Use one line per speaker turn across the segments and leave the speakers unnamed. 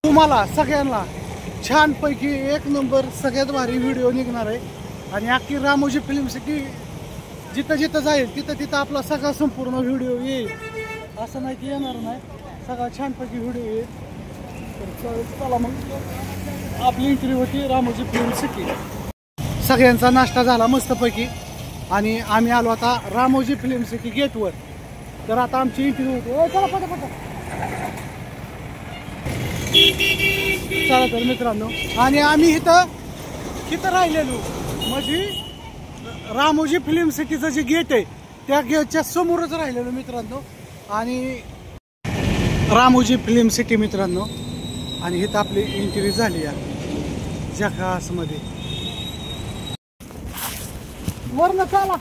तुम्हाला सगळ्यांना छानपैकी एक नंबर सगळ्यात भारी व्हिडिओ निघणार आहे आणि अख्खी रामोजी फिल्म सिटी जिथं जिथं जाईल तिथं तिथं आपला सगळा संपूर्ण व्हिडिओ येईल. असं नाही की येणार नाही, सगळा छानपैकी व्हिडिओ येईल. तर चला मग आपली एंट्री होती रामोजी फिल्म सिटी. सगळ्यांचा नाश्ता झाला मस्तपैकी आणि आम्ही आलो आता रामोजी फिल्म सिटी गेटवर. तर आता आमची एंट्री होती. चला पटापट चला तर मित्रांनो. आणि आम्ही इथं राहिलेलो म्हणजे रामोजी फिल्म सिटीचं जे गेट आहे त्या गेटच्या समोरच राहिलेलो मित्रांनो. आणि रामोजी फिल्म सिटी मित्रांनो. आणि इथं आपली एंट्री झाली या जकासमध्ये. वरनं चला.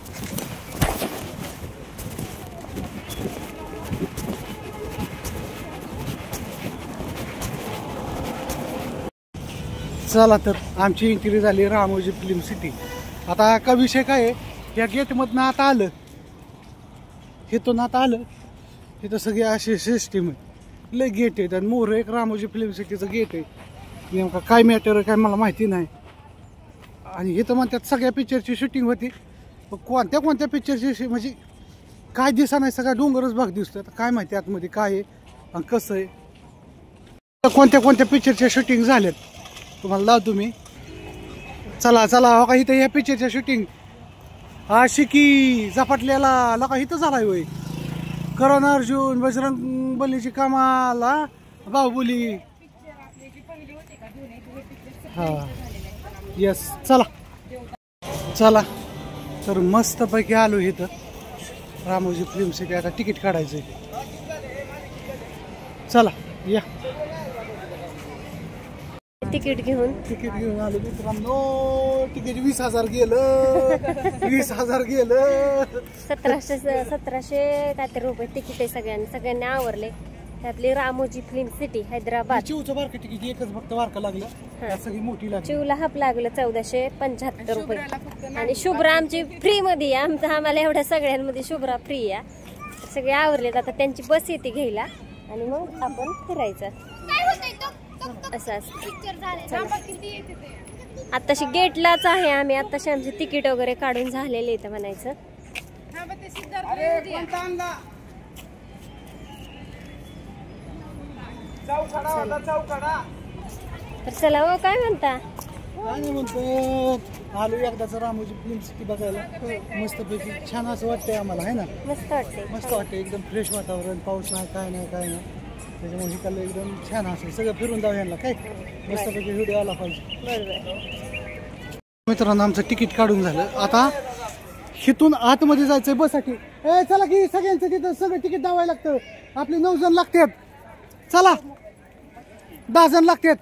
चला तर आमची एंट्री झाली रामोजी फिल्म सिटी. आता का विषय काय आहे, या गेटमधनं आता आलं, इथून आता आलं, इथं सगळी अशी सिस्टीम आहे. लय गेट आहेत आणि मोर एक रामोजी फिल्म सिटीचं गेट आहे. नेमका काय मॅटर आहे काय मला माहिती नाही. आणि इथं म्हणतात सगळ्या पिक्चरची शूटिंग होती. कोणत्या पिक्चरची म्हणजे काय दिसा नाही, सगळा डोंगरच भाग दिसतो. आता काय माहिती आतमध्ये काय आहे आणि कसं आहे. कोणत्या पिक्चरच्या शूटिंग झाल्यात तुम्हाला लावतो मी. चला चला. हो का इथं या पिक्चरच्या शूटिंग आशिकी झपाटलेला लका इथं झालाय होय. करण अर्जुन, बजरंग बलीची कमाल, बाहुबली. हा यस. चला तर मस्तपैकी आलो इथं रामोजी फिल्म सिटी. आता तिकीट काढायचंय. चला या.
तिकीट घेऊन
आलो मित्रांनो. तिकीट 20,000 गेलं. 20,000 गेलं.
1700 काहीतरी रुपये तिकीट आहे. सगळ्यांनी आवरले. त्यातली रामोजी फिल्म सिटी हैदराबाद.
चिवचं बारकं तिकीट एकच फक्त बारकं लागलं. सगळी मोठी लागली.
चिवला हाफ लागलं 1475 रुपये. आणि शुभ्रा आमची फ्री मध्ये. आम्हाला एवढ्या सगळ्यांमध्ये शुभ्रा फ्री आहे. सगळे आवरलेत. आता त्यांची बस येते घ्यायला आणि मग आपण फिरायचं असं असतं. आताशी गेटलाच आहे आम्ही. आताशी आमचे तिकीट वगैरे काढून झालेले इथं म्हणायचं. तर चला हो. काय म्हणता?
काय नाही म्हणतो. आलो एकदाच रामोजी फिल्म सिटी बघायला. मस्तपैकी छान असं वाटतंय आम्हाला आहे ना.
मस्त वाटते.
एकदम फ्रेश वातावरण. पाऊस नाही काय नाही. त्याच्यामुळे हिकाला एकदम छान असेल. सगळं फिरून जाऊ यांना काय मस्तपैकी व्हिडिओ आला पाहिजे.
बरोबर.
मित्रांनो आमचं तिकीट काढून झालं. आता इथून आतमध्ये जायचंय बससाठी. चला की सगळ्यांचं तिथं सगळं तिकीट दावायला लागतं. आपले 9 जण लागतात. चला 10 जण लागतात.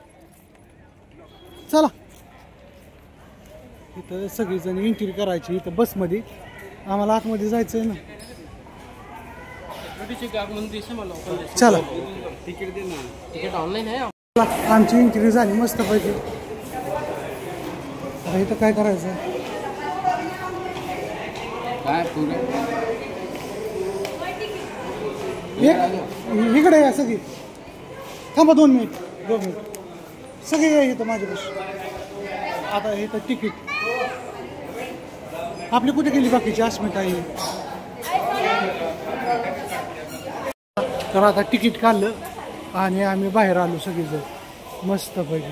चला इथं सगळीजण एंट्री करायची इथं बसमध्ये. आम्हाला आतमध्ये जायचंय ना. चला
तिकीट ऑनलाईन आहे.
आमची एंट्री झाली मस्तपैकी. इथं काय करायचं
काय
इकडे या सगळी. थांबा 2 मिनिट. सगळे या इथं माझ्यापाशी. आता इथं तिकीट आपली कुठे गेली बाकीची अस्मिता आहे. तर आता तिकीट काढलं आणि आम्ही बाहेर आलो सगळेजण मस्तपैकी.